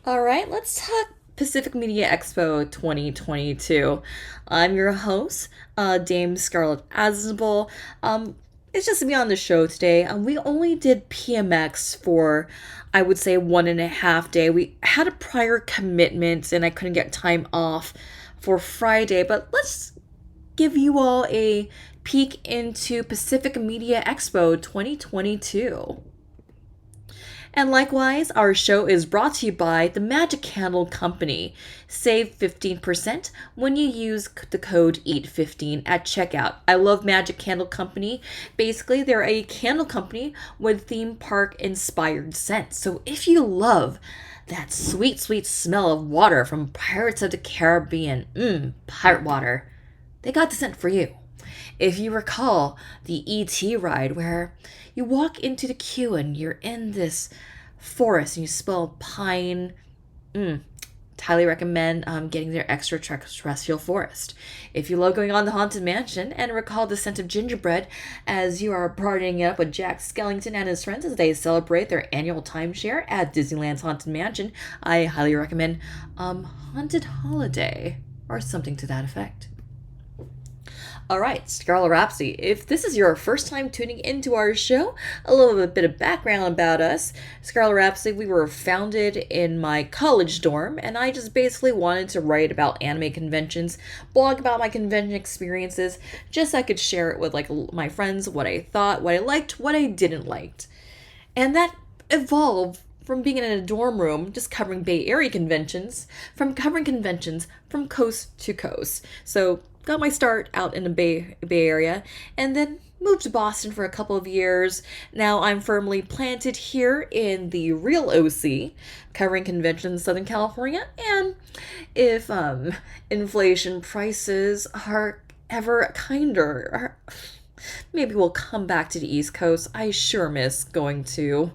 All right, let's talk Pacific Media Expo 2022. I'm your host, Dame Scarlett Aznable. It's just me on the show today. We only did PMX for, I would say, 1.5 day. We had a prior commitment and I couldn't get time off for Friday, but let's give you all a peek into Pacific Media Expo 2022. And likewise, our show is brought to you by the Magic Candle Company. Save 15% when you use the code EAT15 at checkout. I love Magic Candle Company. Basically, they're a candle company with theme park inspired scents. So if you love that sweet, sweet smell of water from Pirates of the Caribbean, pirate water, they got the scent for you. If you recall the ET ride where you walk into the queue and you're in this forest and you smell pine, highly recommend getting their extraterrestrial forest. If you love going on the Haunted Mansion and recall the scent of gingerbread as you are partying up with Jack Skellington and his friends as they celebrate their annual timeshare at Disneyland's Haunted Mansion, I highly recommend Haunted Holiday or something to that effect. All right, Scarlet Rhapsody. If this is your first time tuning into our show, a little bit of background about us. Scarlet Rhapsody, we were founded in my college dorm, and I just basically wanted to write about anime conventions, blog about my convention experiences, just so I could share it with like my friends, what I thought, what I liked, what I didn't like. And that evolved from being in a dorm room just covering Bay Area conventions, from covering conventions from coast to coast. So got my start out in the Bay Area and then moved to Boston for a couple of years. Now I'm firmly planted here in the real OC, covering conventions in Southern California. And if inflation prices are ever kinder, maybe we'll come back to the East Coast. I sure miss going to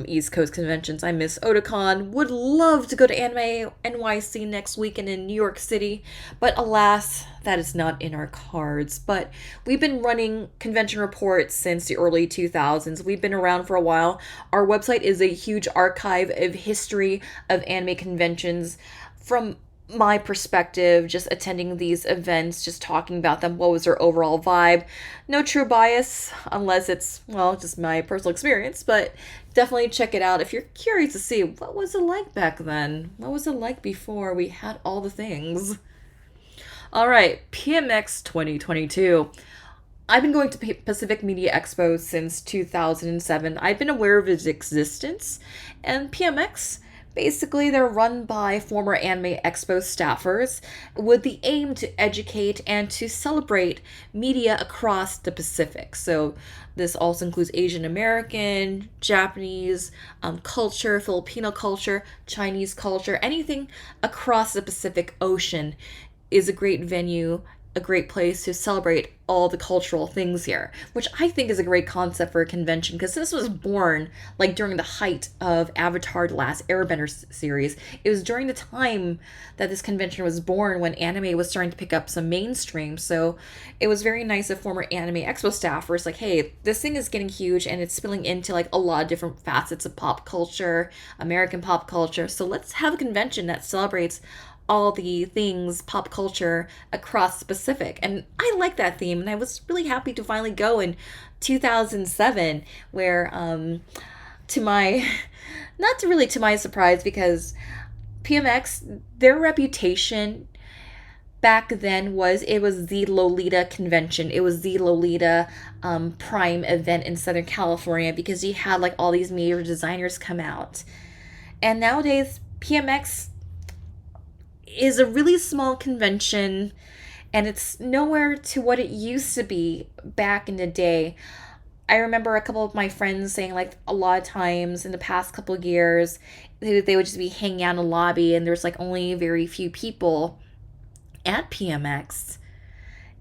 East Coast conventions. I miss Otakon. Would love to go to Anime NYC next weekend in New York City, but alas, that is not in our cards. But we've been running convention reports since the early 2000s. We've been around for a while. Our website is a huge archive of history of anime conventions from my perspective, just attending these events, just talking about them, what was their overall vibe. No true bias, unless it's, well, just my personal experience, but definitely check it out if you're curious to see what was it like back then. What was it like before we had all the things? All right, PMX 2022. I've been going to Pacific Media Expo since 2007. I've been aware of its existence, and PMX, basically, they're run by former Anime Expo staffers with the aim to educate and to celebrate media across the Pacific. So, this also includes Asian American, Japanese culture, Filipino culture, Chinese culture, anything across the Pacific Ocean is a great venue, a great place to celebrate all the cultural things here, which I think is a great concept for a convention because this was born like during the height of Avatar: The Last Airbender series. It was during the time that this convention was born when anime was starting to pick up some mainstream. So it was very nice of former Anime Expo staffers like, hey, this thing is getting huge and it's spilling into like a lot of different facets of pop culture, American pop culture. So let's have a convention that celebrates all the things pop culture across the Pacific. And I like that theme, and I was really happy to finally go in 2007, where, to my, not to really to my surprise, because PMX, their reputation back then was it was the Lolita convention. It was the Lolita prime event in Southern California because you had like all these major designers come out. And nowadays, PMX is a really small convention and it's nowhere to what it used to be back in the day. I remember a couple of my friends saying like a lot of times in the past couple of years they would just be hanging out in the lobby and there's like only very few people at PMX.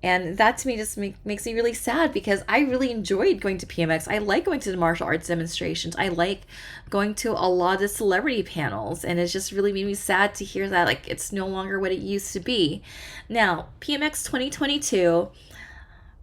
And that to me just makes me really sad because I really enjoyed going to PMX. I like going to the martial arts demonstrations. I like going to a lot of the celebrity panels. And it's just really made me sad to hear that like it's no longer what it used to be. Now, PMX 2022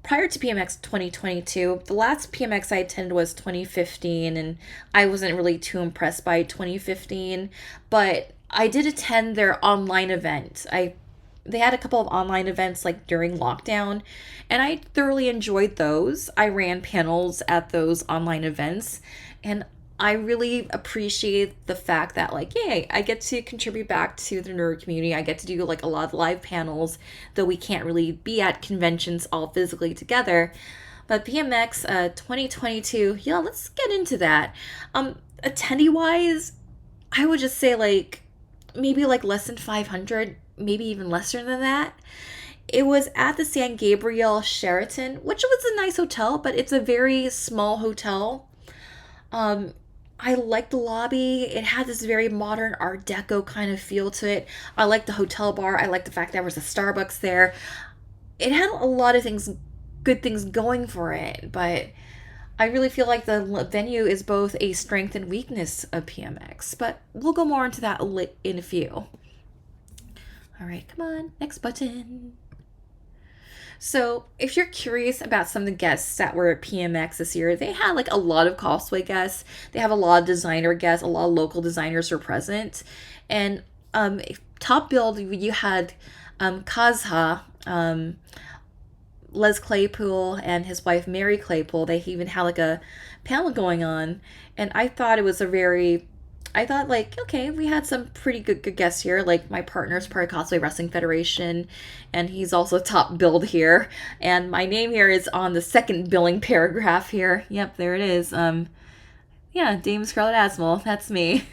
prior to PMX 2022, the last PMX I attended was 2015, and I wasn't really too impressed by 2015, but I did attend their online event. They had a couple of online events like during lockdown, and I thoroughly enjoyed those. I ran panels at those online events, and I really appreciate the fact that, like, yay, I get to contribute back to the nerd community. I get to do like a lot of live panels, though we can't really be at conventions all physically together. But PMX 2022, yeah, let's get into that. Attendee wise, I would just say like maybe like less than 500, maybe even lesser than that. It was at the San Gabriel Sheraton, which was a nice hotel, but it's a very small hotel. Um, I liked the lobby. It had this very modern Art Deco kind of feel to it. I liked the hotel bar. I liked the fact there was a Starbucks there. It had a lot of things, good things going for it, but I really feel like the venue is both a strength and weakness of PMX. But we'll go more into that in a few. All right, come on, next button. So, if you're curious about some of the guests that were at PMX this year, they had like a lot of cosplay guests. They have a lot of designer guests. A lot of local designers were present. And top build, you had Kazha, Les Claypool, and his wife Mary Claypool. They even had like a panel going on, and I thought it was I thought like, okay, we had some pretty good guests here. Like my partner's part of Cosplay Wrestling Federation, and he's also top billed here. And my name here is on the second billing paragraph here. Yep, there it is. Yeah, Dame Scarlet Asmal, that's me.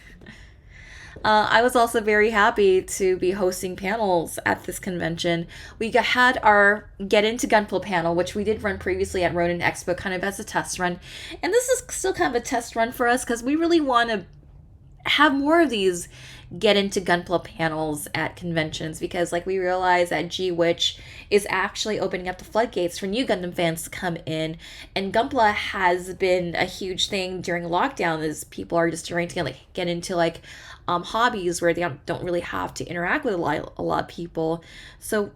I was also very happy to be hosting panels at this convention. We had our Get Into Gunpla panel, which we did run previously at Ronin Expo, kind of as a test run. And this is still kind of a test run for us because we really want to have more of these Get Into Gunpla panels at conventions, because like we realize that G-Witch is actually opening up the floodgates for new Gundam fans to come in, and Gunpla has been a huge thing during lockdown as people are just trying to get into hobbies where they don't really have to interact with a lot of people. So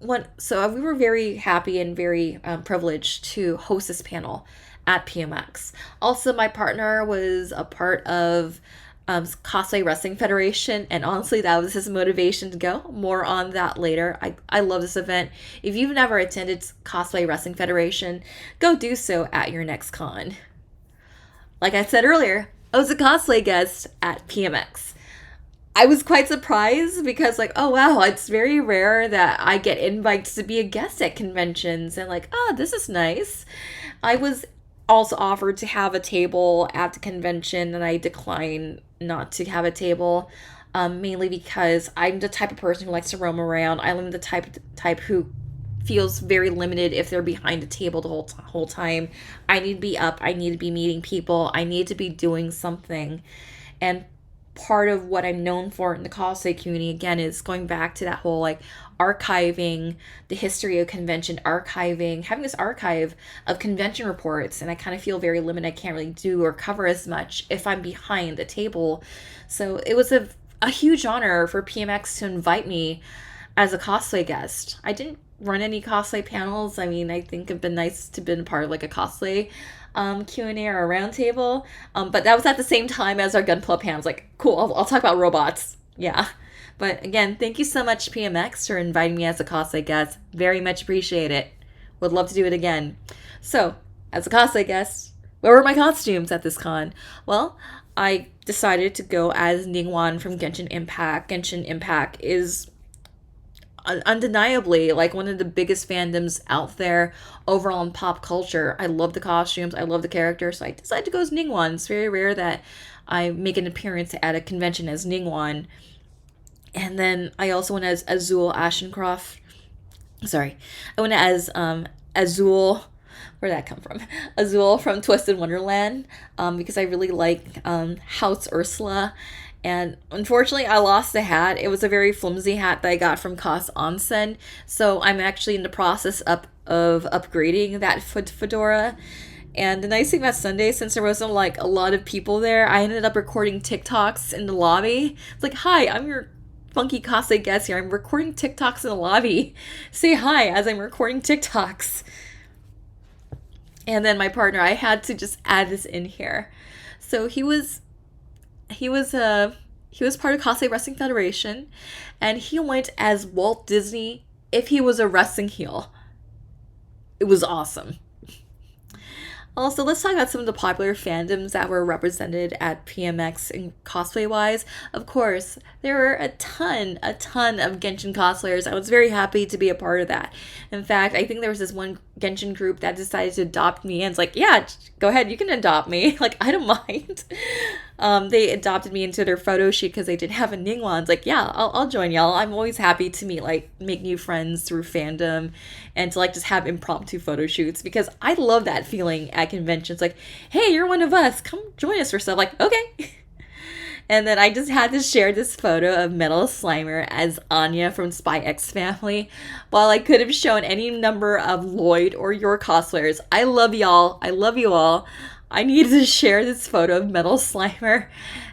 we were very happy and very privileged to host this panel at PMX. Also, my partner was a part of Cosplay Wrestling Federation, and honestly that was his motivation to go. More on that later. I love this event. If you've never attended Cosplay Wrestling Federation, go do so at your next con. Like I said earlier, I was a cosplay guest at PMX. I was quite surprised because oh wow, it's very rare that I get invited to be a guest at conventions, and this is nice. I was also offered to have a table at the convention, and I declined not to have a table, mainly because I'm the type of person who likes to roam around. I'm the type who feels very limited if they're behind a table the whole time. I need to be up. I need to be meeting people. I need to be doing something. And part of what I'm known for in the cosplay community, again, is going back to that whole archiving the history of convention, having this archive of convention reports, and I kind of feel very limited. I can't really do or cover as much if I'm behind the table. So it was a huge honor for PMX to invite me as a cosplay guest. I didn't run any cosplay panels. I mean, I think it'd been nice to been part of a cosplay Q&A or a round table, but that was at the same time as our Gunpla panels. Cool, I'll talk about robots. Yeah. But again, thank you so much, PMX, for inviting me as a cosplay guest. Very much appreciate it. Would love to do it again. So, as a cosplay guest, where were my costumes at this con? Well, I decided to go as Ningguang from Genshin Impact. Genshin Impact is undeniably one of the biggest fandoms out there overall in pop culture. I love the costumes. I love the characters. So I decided to go as Ningguang. It's very rare that I make an appearance at a convention as Ningguang. And then I also went as Azul Ashencroft. Sorry. I went as Azul. Where'd that come from? Azul from Twisted Wonderland. Because I really like House Ursula. And unfortunately, I lost the hat. It was a very flimsy hat that I got from Cos Onsen. So I'm actually in the process of upgrading that fedora. And the nice thing about Sunday, since there wasn't a lot of people there, I ended up recording TikToks in the lobby. It's hi, I'm your funky cosplay guest here. I'm recording TikToks in the lobby. Say hi as I'm recording TikToks. And then my partner, I had to just add this in here. So he was he was part of Cosplay Wrestling Federation, and he went as Walt Disney if he was a wrestling heel. It was awesome. Also, let's talk about some of the popular fandoms that were represented at PMX in cosplay wise. Of course, there were a ton of Genshin cosplayers. I was very happy to be a part of that. In fact, I think there was this one Genshin group that decided to adopt me, and it's like, yeah, go ahead, you can adopt me. Like, I don't mind. They adopted me into their photo shoot because they didn't have a Ningguang. It's like, yeah, I'll join y'all. I'm always happy to meet, like, make new friends through fandom and to, like, just have impromptu photo shoots because I love that feeling at conventions. Like, hey, you're one of us. Come join us for stuff. Like, okay. And then I just had to share this photo of Metal Slimer as Anya from Spy X Family. While I could have shown any number of Lloyd or your cosplayers, I love y'all. I love you all. I needed to share this photo of Metal Slimer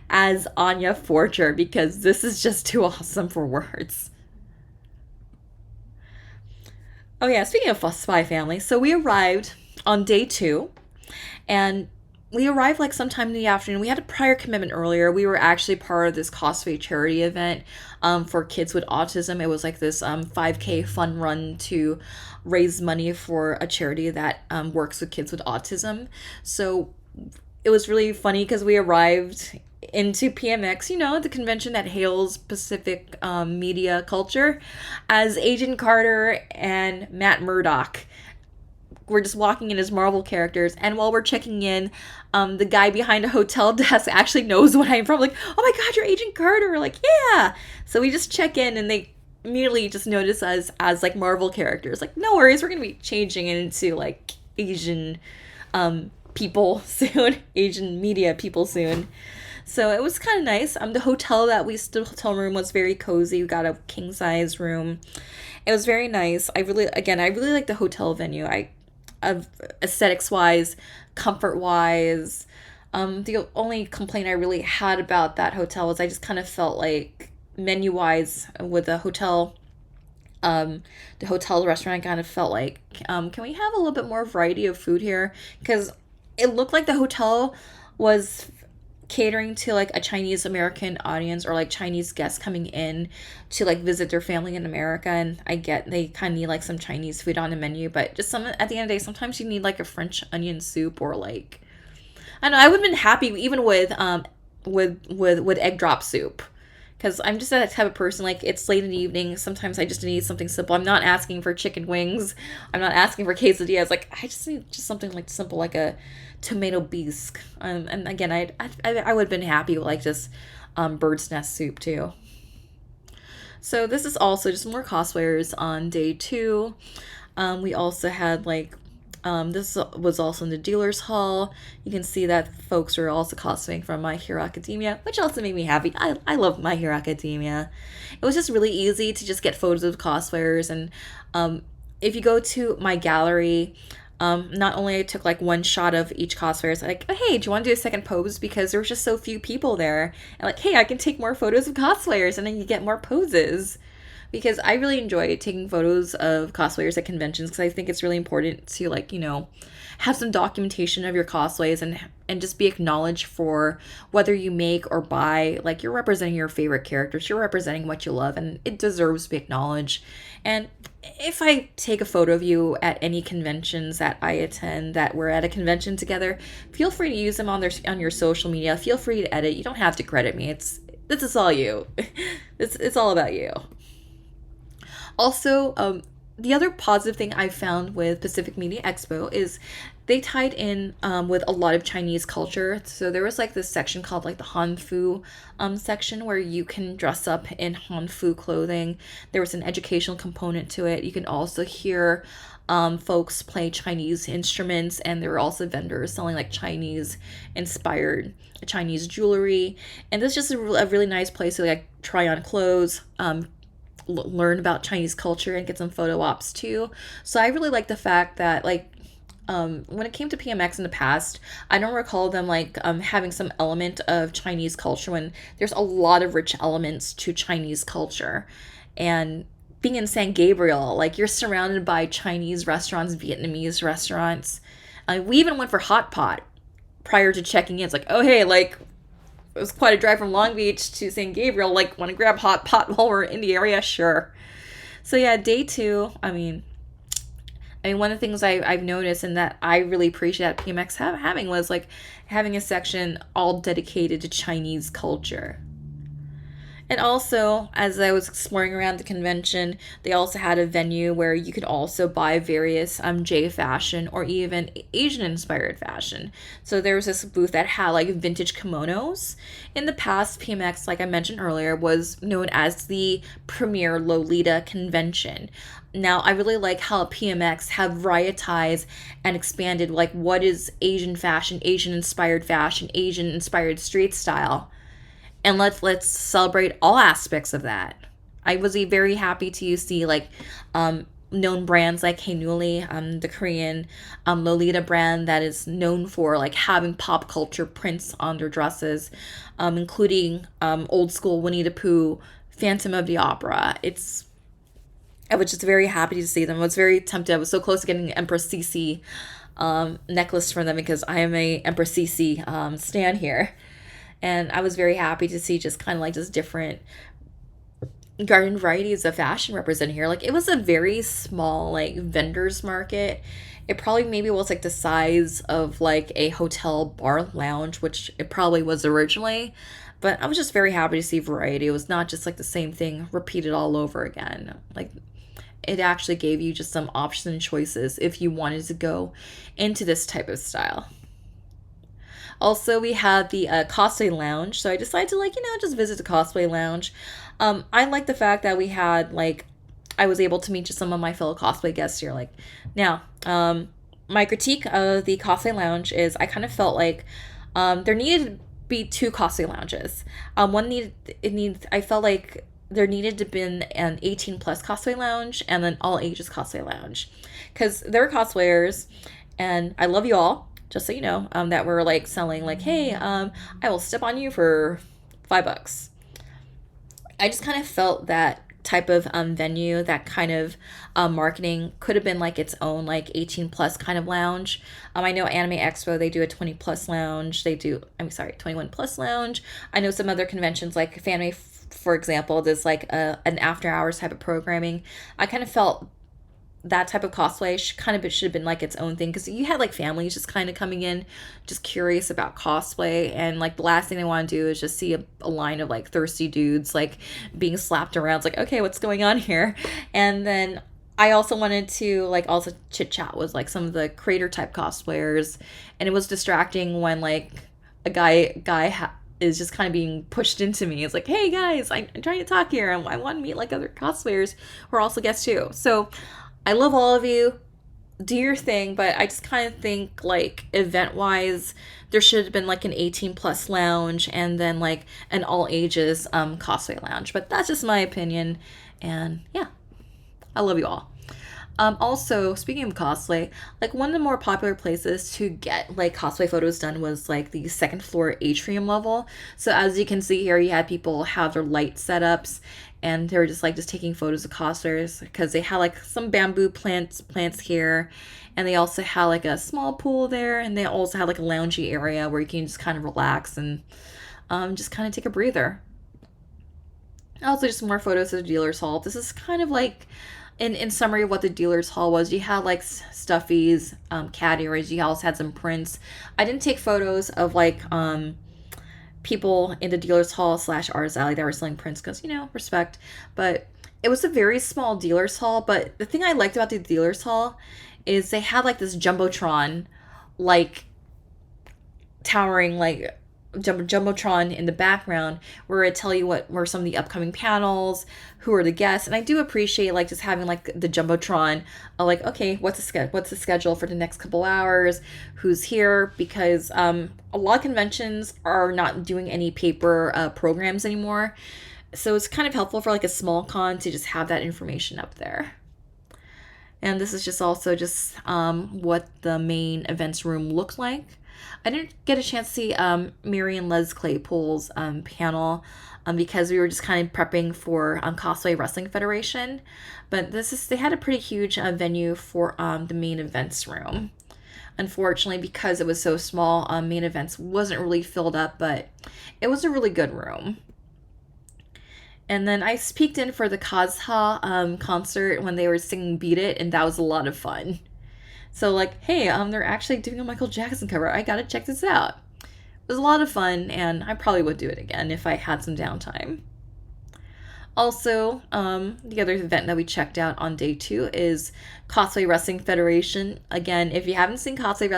as Anya Forger because this is just too awesome for words. Oh yeah, speaking of Spy Family, so we arrived on day 2, and we arrived like sometime in the afternoon. We had a prior commitment earlier. We were actually part of this cosplay charity event for kids with autism. It was like this 5K fun run to raise money for a charity that works with kids with autism. So it was really funny because we arrived into PMX, you know, the convention that hails Pacific media culture, as Agent Carter and Matt Murdock. We're just walking in as Marvel characters, and while we're checking in, the guy behind a hotel desk actually knows what I'm from. Like, oh my god, you're Agent Carter! We're like, yeah! So we just check in, and they immediately just notice us as, like, Marvel characters. Like, no worries, we're gonna be changing into, like, Asian people soon. Asian media people soon. So it was kind of nice. The hotel room was very cozy. We got a king-size room. It was very nice. I really like the hotel venue. Of aesthetics wise, comfort wise. The only complaint I really had about that hotel was I just kind of felt like menu wise with the hotel restaurant, I kind of felt like, can we have a little bit more variety of food here? Because it looked like the hotel was catering to like a Chinese American audience or like Chinese guests coming in to like visit their family in America, and I get they kind of need like some Chinese food on the menu, but just some at the end of the day sometimes you need like a French onion soup or like I don't know. I would have been happy even with egg drop soup, because I'm just that type of person. Like, it's late in the evening, sometimes I just need something simple. I'm not asking for chicken wings, I'm not asking for quesadillas. Like, I just need just something like simple, like a tomato bisque. And again, I would have been happy with like just bird's nest soup too. So this is also just more cosplayers on day 2. We also had like this was also in the dealer's hall. You can see that folks are also cosplaying from My Hero Academia, which also made me happy. I love My Hero Academia. It was just really easy to just get photos of cosplayers, and if you go to my gallery, not only I took like one shot of each cosplayer, it's like, oh, hey, do you want to do a second pose? Because there was just so few people there. And like, hey, I can take more photos of cosplayers, and then you get more poses. Because I really enjoy taking photos of cosplayers at conventions, because I think it's really important to, like, you know, have some documentation of your cosplays and just be acknowledged for whether you make or buy. Like, you're representing your favorite characters, you're representing what you love, and it deserves to be acknowledged. And if I take a photo of you at any conventions that I attend, that we're at a convention together, feel free to use them on your social media. Feel free to edit. You don't have to credit me. This is all you. It's all about you. Also, the other positive thing I found with Pacific Media Expo is they tied in with a lot of Chinese culture. So there was like this section called like the Hanfu section, where you can dress up in Hanfu clothing. There was an educational component to it. You can also hear folks play Chinese instruments, and there were also vendors selling like Chinese inspired Chinese jewelry. And this is just a really nice place to like try on clothes, learn about Chinese culture, and get some photo ops too. So I really like the fact that, like, when it came to PMX in the past, I don't recall them like having some element of Chinese culture, when there's a lot of rich elements to Chinese culture. And being in San Gabriel, like, you're surrounded by Chinese restaurants, Vietnamese restaurants. We even went for hot pot prior to checking in. It's like, oh hey, like it was quite a drive from Long Beach to San Gabriel. Like, want to grab hot pot while we're in the area? Sure. So yeah, day two. I mean, one of the things I've noticed and that I really appreciate at PMX having was like having a section all dedicated to Chinese culture. And also, as I was exploring around the convention, they also had a venue where you could also buy various J fashion or even Asian inspired fashion. So there was this booth that had like vintage kimonos. In the past, PMX, like I mentioned earlier, was known as the premier Lolita convention. Now, I really like how PMX have varietized and expanded like what is Asian fashion, Asian inspired fashion, Asian inspired street style, and let's celebrate all aspects of that. I was very happy to see like known brands like Haenuli, the Korean Lolita brand that is known for like having pop culture prints on their dresses, including old school Winnie the Pooh, Phantom of the Opera. I was just very happy to see them. I was very tempted. I was so close to getting an Empress Cece necklace from them because I am a Empress Cece stan here. And I was very happy to see just kind of like just different garden varieties of fashion represented here. Like it was a very small like vendors market. It probably maybe was like the size of like a hotel bar lounge, which it probably was originally. But I was just very happy to see variety. It was not just like the same thing repeated all over again. Like it actually gave you just some options and choices if you wanted to go into this type of style. Also, we had the cosplay lounge, so I decided to just visit the cosplay lounge. I like the fact that we had I was able to meet just some of my fellow cosplay guests here. My critique of the cosplay lounge is I kind of felt like there needed to be two cosplay lounges. I felt like there needed to be an 18 plus cosplay lounge and an all ages cosplay lounge, because there were cosplayers, and I love you all, just so you know, that were selling hey, I will step on you for $5. I just kind of felt that type of venue, that kind of marketing could have been its own 18 plus kind of lounge. I know Anime Expo, they do a 20 plus lounge. 21 plus lounge. I know some other conventions like Fanime, for example, there's an after hours type of programming. I kind of felt that type of cosplay should have been its own thing, because you had families just kind of coming in just curious about cosplay, and the last thing they want to do is just see a line of thirsty dudes being slapped around. It's okay, what's going on here? And then I also wanted to also chit chat with some of the creator type cosplayers, and it was distracting when a guy is just kind of being pushed into me. It's hey guys, I'm trying to talk here, and I want to meet other cosplayers who are also guests too. So I love all of you. Do your thing, but I just kind of think event-wise, there should have been an 18 plus lounge and then an all ages cosplay lounge. But that's just my opinion, and yeah, I love you all. Also, speaking of cosplay, one of the more popular places to get cosplay photos done was the second floor atrium level. So as you can see here, you had people have their light setups, and they were just taking photos of cosplayers, because they had some bamboo plants here, and they also had a small pool there, and they also had a loungy area where you can just kind of relax and just kind of take a breather. Also, just more photos of the dealer's hall. This is kind of in summary of what the dealer's hall was. You had stuffies, cat ears. You also had some prints. I didn't take photos of people in the dealer's hall / artist alley that were selling prints, because respect. But it was a very small dealer's hall. But the thing I liked about the dealer's hall is they had this jumbotron, towering jumbotron in the background, where it tell you what were some of the upcoming panels, who are the guests. And I do appreciate just having the jumbotron, okay, what's the schedule for the next couple hours, who's here, because a lot of conventions are not doing any paper programs anymore, so it's kind of helpful for a small con to just have that information up there. And this is just also just what the main events room looked like. I didn't get a chance to see Mary and Les Claypool's panel because we were just kind of prepping for Cosplay Wrestling Federation. But they had a pretty huge venue for the main events room. Unfortunately, because it was so small, main events wasn't really filled up, but it was a really good room. And then I peeked in for the Kazha concert when they were singing Beat It, and that was a lot of fun. So, like, hey, they're actually doing a Michael Jackson cover. I gotta check this out. It was a lot of fun, and I probably would do it again if I had some downtime. Also, the other event that we checked out on day 2 is Cosplay Wrestling Federation. Again, if you haven't seen Cosplay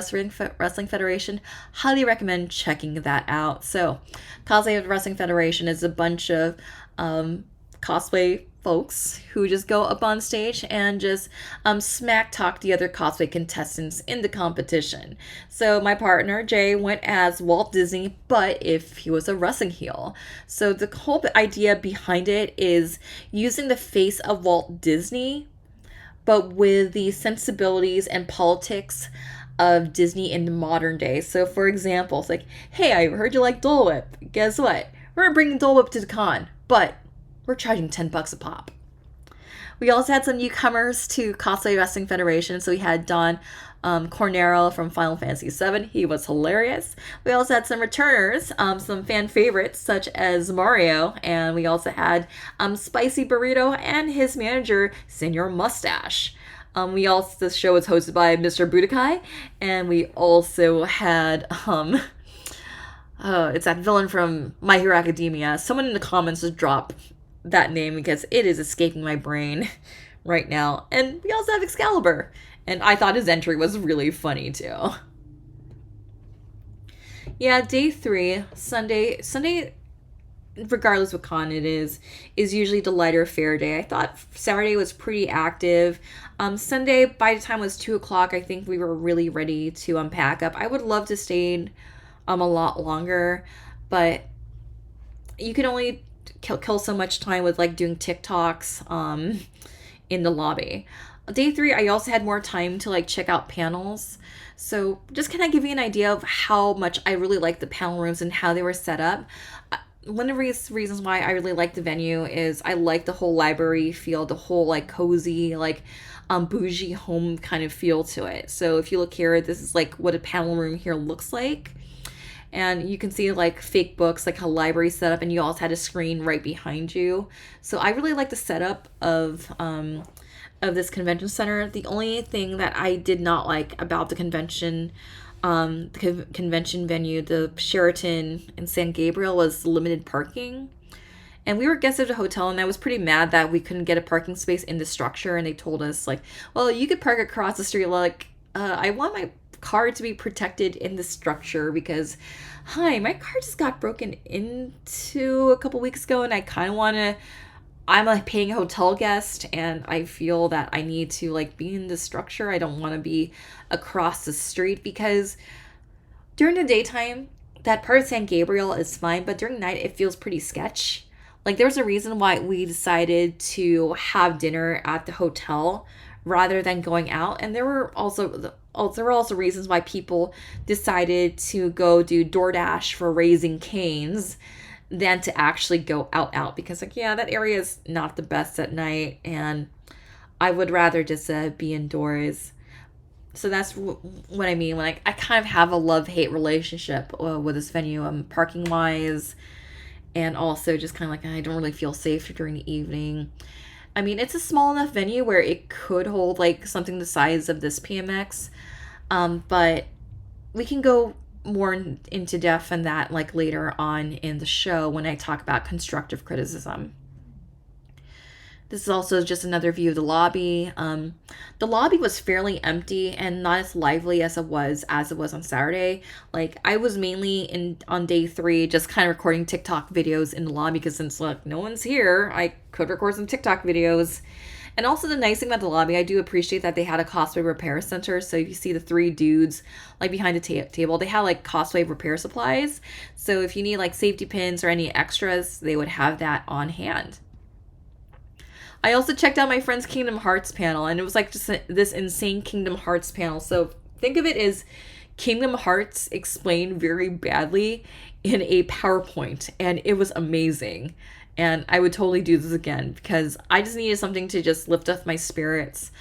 Wrestling Federation, highly recommend checking that out. So, Cosplay Wrestling Federation is a bunch of cosplay folks who just go up on stage and just smack talk the other cosplay contestants in the competition. So my partner Jay went as Walt Disney, but if he was a wrestling heel. So the whole idea behind it is using the face of Walt Disney, but with the sensibilities and politics of Disney in the modern day. So for example, it's like, hey, I heard you like Dole Whip. Guess what? We're bringing Dole Whip to the con, but we're charging $10 a pop. We also had some newcomers to Cosplay Wrestling Federation. So we had Don Cornero from Final Fantasy VII. He was hilarious. We also had some returners, some fan favorites such as Mario, and we also had Spicy Burrito and his manager, Senor Mustache. This show was hosted by Mr. Budokai, and we also had it's that villain from My Hero Academia. Someone in the comments just drop that name because it is escaping my brain right now. And we also have Excalibur, and I thought his entry was really funny too. Yeah, day 3, Sunday, regardless what con it is usually the lighter fair day. I thought Saturday was pretty active. Sunday, by the time it was 2 o'clock, I think we were really ready to pack up. I would love to stay a lot longer, but you can only kill so much time with like doing TikToks in the lobby. Day 3, I also had more time to like check out panels. So just kind of give you an idea of how much I really like the panel rooms and how they were set up. One of the reasons why I really like the venue is I like the whole library feel, the whole like cozy, like bougie home kind of feel to it. So if you look here, this is like what a panel room here looks like. And you can see like fake books, like a library setup, and you also had a screen right behind you. So I really like the setup of this convention center. The only thing that I did not like about the convention venue, the Sheraton in San Gabriel, was limited parking. And we were guests at a hotel, and I was pretty mad that we couldn't get a parking space in the structure. And they told us like, well, you could park across the street. Like, I want my car to be protected in the structure because my car just got broken into a couple weeks ago, and I kind of want to, I'm like paying a hotel guest, and I feel that I need to like be in the structure. I don't want to be across the street because during the daytime that part of San Gabriel is fine, but during night it feels pretty sketch. Like there's a reason why we decided to have dinner at the hotel rather than going out, and there were also reasons why people decided to go do DoorDash for Raising Cane's than to actually go out because like, yeah, that area is not the best at night, and I would rather just be indoors. So that's what I mean. Like I kind of have a love-hate relationship with this venue, parking wise, and also just kind of like I don't really feel safe during the evening. I mean, it's a small enough venue where it could hold like something the size of this PMX, but we can go more into depth on that like later on in the show when I talk about constructive criticism. This is also just another view of the lobby. The lobby was fairly empty and not as lively as it was on Saturday. Like I was mainly on day 3 just kind of recording TikTok videos in the lobby because since like no one's here, I could record some TikTok videos. And also the nice thing about the lobby, I do appreciate that they had a cosplay repair center. So if you see the 3 dudes like behind the table, they had like cosplay repair supplies. So if you need like safety pins or any extras, they would have that on hand. I also checked out my friend's Kingdom Hearts panel, and it was like just this insane Kingdom Hearts panel. So think of it as Kingdom Hearts explained very badly in a PowerPoint, and it was amazing. And I would totally do this again because I just needed something to just lift up my spirits.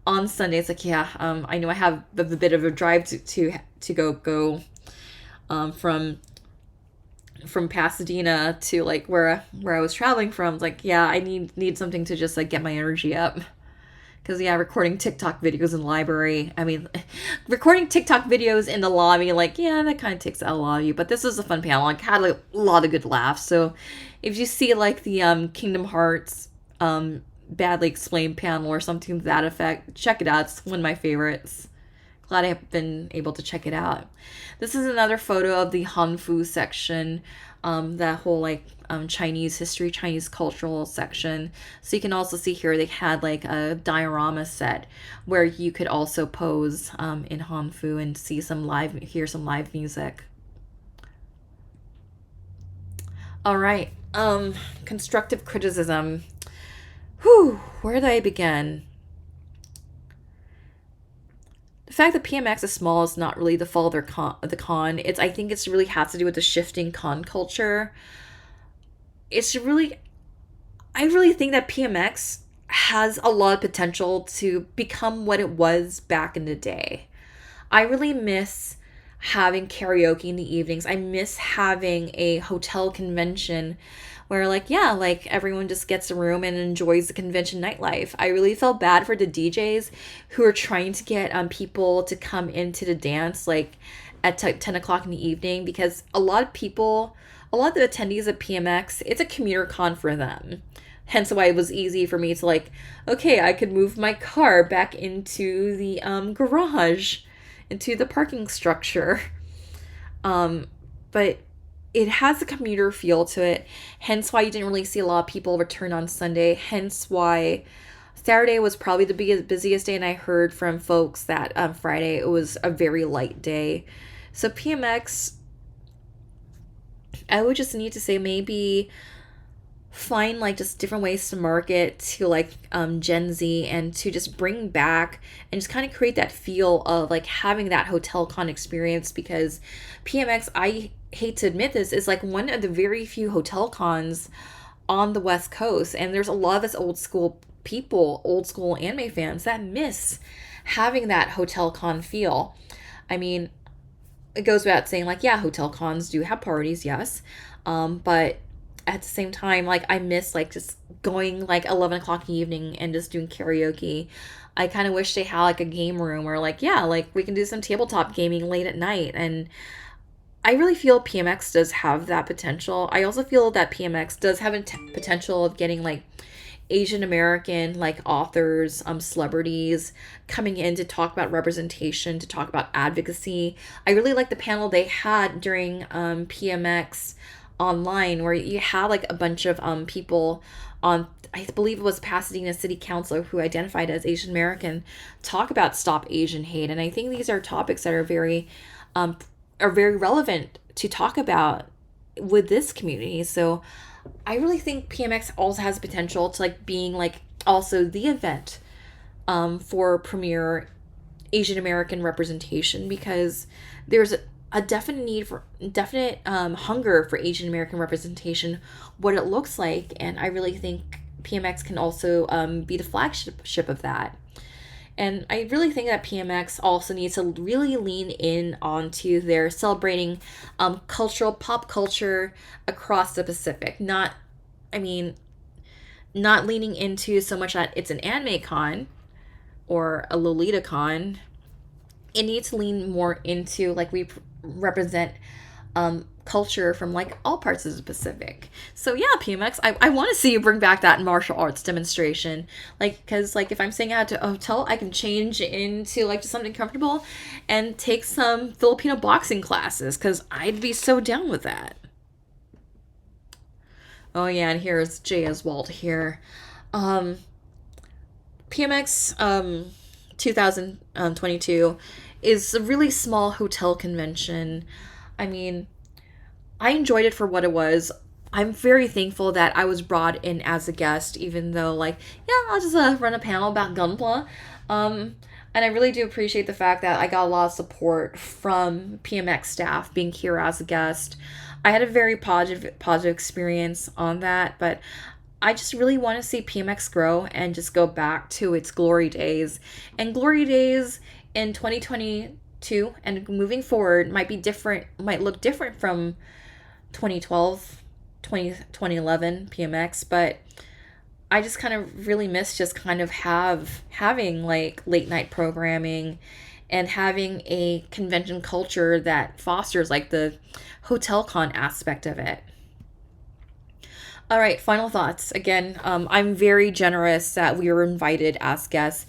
on Sunday, it's like, yeah, I know I have a bit of a drive to go from Pasadena to like where I was traveling from. It's like, yeah, I need something to just like get my energy up. Because, yeah, recording TikTok videos in the library. I mean, recording TikTok videos in the lobby, like, yeah, that kind of takes out a lot of you. But this was a fun panel. I had like, a lot of good laughs. So if you see, like, the Kingdom Hearts badly explained panel or something to that effect, check it out. It's one of my favorites. Glad I've been able to check it out. This is another photo of the Hanfu section, that whole like Chinese history, Chinese cultural section. So you can also see here they had like a diorama set where you could also pose in Hanfu and hear some live music. All right, constructive criticism. Whew, where did I begin? The fact that PMX is small is not really the fault of the con. I think it's really has to do with the shifting con culture. It's really I really think that PMX has a lot of potential to become what it was back in the day. I really miss having karaoke in the evenings. I miss having a hotel convention where like yeah, like everyone just gets a room and enjoys the convention nightlife. I really felt bad for the DJs who are trying to get people to come into the dance like at 10 o'clock in the evening, because a lot of the attendees at PMX, it's a commuter con for them. Hence why it was easy for me to like, okay, I could move my car back into the garage, into the parking structure. But it has a commuter feel to it. Hence why you didn't really see a lot of people return on Sunday. Hence why Saturday was probably the busiest day, and I heard from folks that Friday it was a very light day. So PMX, I would just need to say maybe find like just different ways to market to like Gen Z, and to just bring back and just kind of create that feel of like having that hotel con experience, because PMX, I hate to admit this, is like one of the very few hotel cons on the West Coast, and there's a lot of us old school people, old school anime fans that miss having that hotel con feel. I mean, it goes without saying, like, yeah, hotel cons do have parties, yes. But at the same time, like, I miss, like, just going, like, 11 o'clock in the evening and just doing karaoke. I kind of wish they had, like, a game room where, like, yeah, like, we can do some tabletop gaming late at night. And I really feel PMX does have that potential. I also feel that PMX does have a potential of getting, like, Asian American like authors, celebrities coming in to talk about representation, to talk about advocacy. I really like the panel they had during PMX online, where you had like a bunch of people on, I believe it was Pasadena City Council, who identified as Asian American, talk about Stop Asian Hate. And I think these are topics that are very relevant to talk about with this community. So I really think PMX also has potential to like being like also the event for premier Asian American representation, because there's a definite need for definite hunger for Asian American representation, what it looks like. And I really think PMX can also be the flagship of that. And I really think that PMX also needs to really lean in onto their celebrating pop culture across the Pacific. Not leaning into so much that it's an anime con or a Lolita con. It needs to lean more into like we represent culture from like all parts of the Pacific. So yeah, PMX, I want to see you bring back that martial arts demonstration, like, because like if I'm staying at a hotel, I can change into like just something comfortable and take some Filipino boxing classes, because I'd be so down with that. Oh yeah, and here's Jay Oswald here. PMX 2022 is a really small hotel convention. I mean, I enjoyed it for what it was. I'm very thankful that I was brought in as a guest, even though, like, yeah, I'll just run a panel about Gunpla. And I really do appreciate the fact that I got a lot of support from PMX staff being here as a guest. I had a very positive experience on that, but I just really want to see PMX grow and just go back to its glory days. And glory days in 2022 and moving forward might be different, might look different from 2012, 2011 PMX, but I just kind of really miss just kind of having like late night programming and having a convention culture that fosters like the hotel con aspect of it. All right, final thoughts. Again, I'm very generous that we were invited as guests.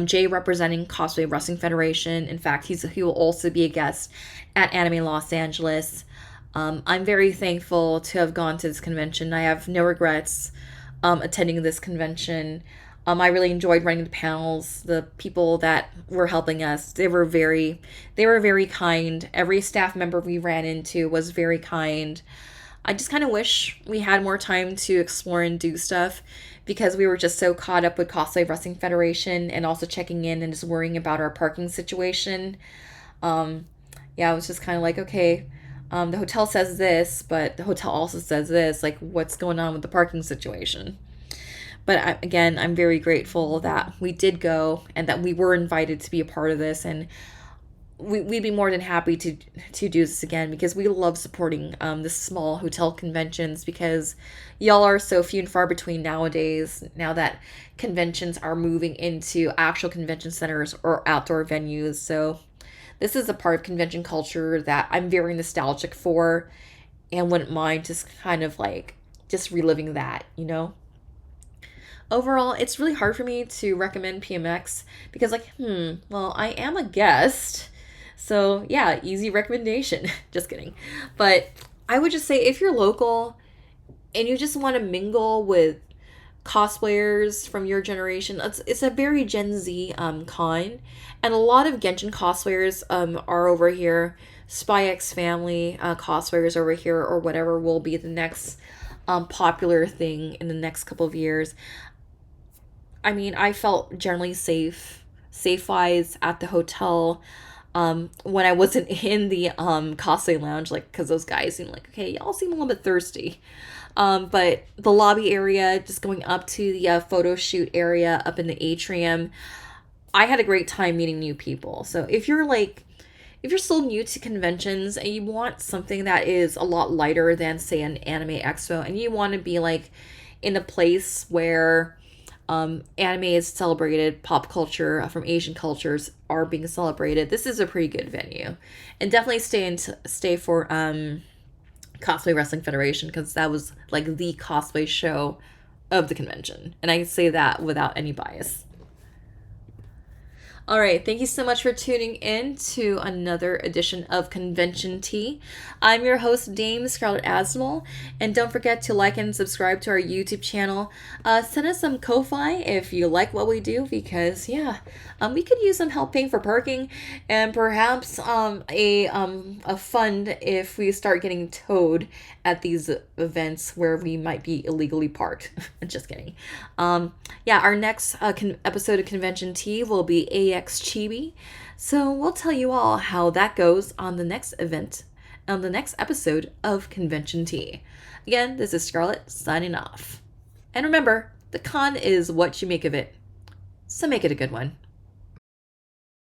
Jay representing Cosplay Wrestling Federation. In fact, he will also be a guest at Anime Los Angeles. I'm very thankful to have gone to this convention. I have no regrets attending this convention. I really enjoyed running the panels. The people that were helping us, they were very kind. Every staff member we ran into was very kind. I just kind of wish we had more time to explore and do stuff because we were just so caught up with Cosplay Wrestling Federation and also checking in and just worrying about our parking situation. Um, yeah, I was just kind of like, okay, the hotel says this, but the hotel also says this. Like, what's going on with the parking situation? But again, I'm very grateful that we did go and that we were invited to be a part of this. And we'd be more than happy to do this again because we love supporting the small hotel conventions because y'all are so few and far between nowadays now that conventions are moving into actual convention centers or outdoor venues. So this is a part of convention culture that I'm very nostalgic for and wouldn't mind just kind of like just reliving that, you know. Overall, it's really hard for me to recommend PMX because like, well, I am a guest. So, yeah, easy recommendation. Just kidding. But I would just say if you're local and you just want to mingle with cosplayers from your generation, it's a very Gen Z con. And a lot of Genshin cosplayers are over here. Spy X Family cosplayers over here, or whatever will be the next popular thing in the next couple of years. I mean, I felt generally safe wise at the hotel when I wasn't in the cosplay lounge, like because those guys seemed like, okay, y'all seem a little bit thirsty. But the lobby area, just going up to the photo shoot area up in the atrium, I had a great time meeting new people. So if you're still new to conventions and you want something that is a lot lighter than say an anime expo, and you want to be like in a place where anime is celebrated, pop culture from Asian cultures are being celebrated, this is a pretty good venue. And definitely stay for Cosplay Wrestling Federation because that was like the cosplay show of the convention. And I say that without any bias. All right, thank you so much for tuning in to another edition of Convention Tea. I'm your host, Dame Scarlett Asmal, and don't forget to like and subscribe to our YouTube channel. Send us some Ko-Fi if you like what we do, because we could use some help paying for parking and perhaps a fund if we start getting towed at these events where we might be illegally parked. Just kidding. Our next episode of Convention Tea will be AX Chibi. So we'll tell you all how that goes on the next event, on the next episode of Convention Tea. Again, this is Scarlett signing off. And remember, the con is what you make of it. So make it a good one.